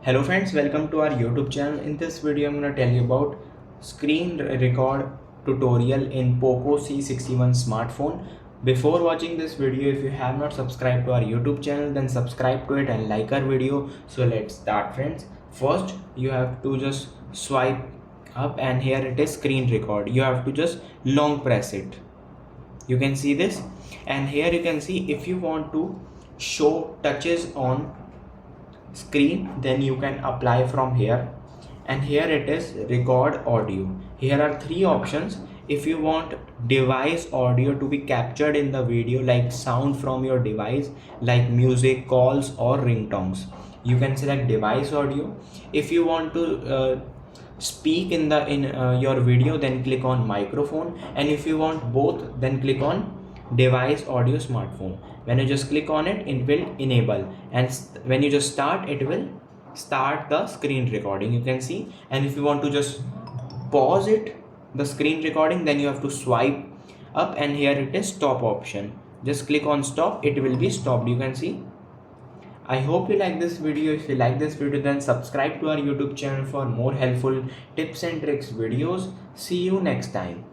Hello friends, welcome to our YouTube channel. In this video, I'm going to tell you about screen record tutorial in Poco C61 smartphone. Before watching this video, if you have not subscribed to our YouTube channel, then subscribe to it and like our video. So let's start friends. First, you have to just swipe up and here it is screen record. You have to just long press it. You can see this, and here you can see if you want to show touches on screen, then you can apply from here, and here it is record audio. Here are three options. If you want device audio to be captured in the video, like sound from your device, like music, calls or ringtones, you can select device audio. If you want to speak in your video, then click on microphone, and if you want both, then click on device audio smartphone. When you just click on it, it will enable, and when you just start, it will start the screen recording. You can see, and if you want to just pause it, the screen recording, then you have to swipe up, and here it is stop option. Just click on stop, it will be stopped. You can see. I hope you like this video. If you like this video, then subscribe to our YouTube channel for more helpful tips and tricks videos. See you next time.